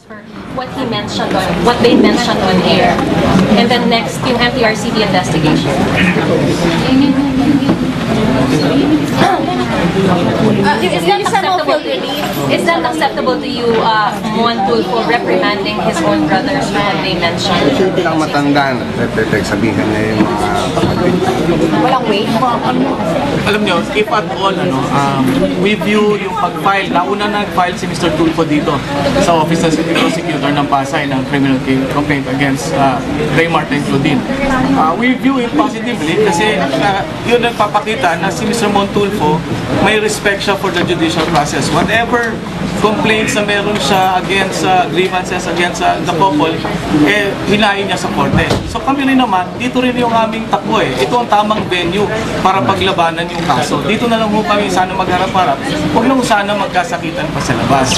for what he mentioned on, what they mentioned on air. And then next, yung MTRCB investigation. Is that acceptable to you, Mon Tulfo reprimanding his own brothers for what they mentioned? Kasi yung pinakamatandaan, sabihin na yung mga kapatid. Walang weight? Alam nyo, if at all, we view yung pag-file, nauna nag-file si Mr. Tulfo dito sa Office of City Prosecutor ng Pasay ng criminal complaint against Ray Martin Claudine. We view it positively kasi yun nagpapakita na si Mr. Mon Tulfo may respect siya for the judicial process. Whatever complaints na meron siya against grievances against the couple, hinahin niya sa korte. So kami rin naman, dito rin yung aming takbo eh. Ito ang tamang venue para paglabanan yung kaso. Dito na lang ho kami sana magharap-harap. Huwag lang sana magkasakitan pa sa labas.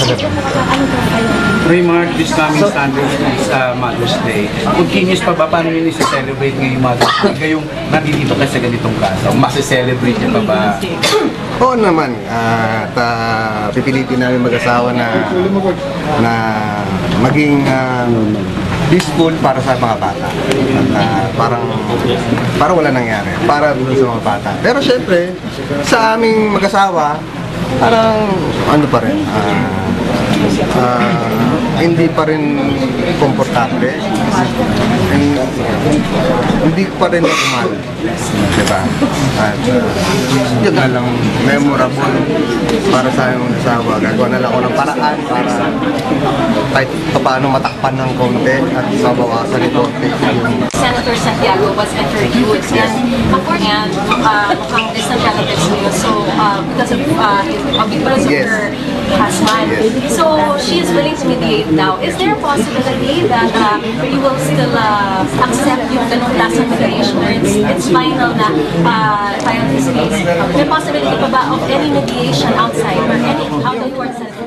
Remark, this coming Sunday is Mother's Day. Continuous pa ba? Paano yun isa-celebrate ngayong Mother's Day? Ngayong nandito ka sa ganitong kaso, masa-celebrate niya pa ba? Oo naman, at pipilitin namin mag-asawa na maging peaceful para sa mga bata. At parang wala nangyari, para sa mga bata. Pero syempre, sa aming mag-asawa, parang ano pa rin, hindi pa rin komportable, hindi pa rin normal, diba? At yun na lang memorable para sa aming asawa. Gagawa na lang ako ng paraan para kahit paano matakpan ng konti at mabawasan ng konti. Senator Santiago was interviewed and mukhang distant relatives niyo. So because of her husband. So she is willing to mediate now. Is there a possibility that you will still accept yung ganong klaseng mediation or it's final na final case? May possibility pa ba of any mediation outside or any out of court settlement?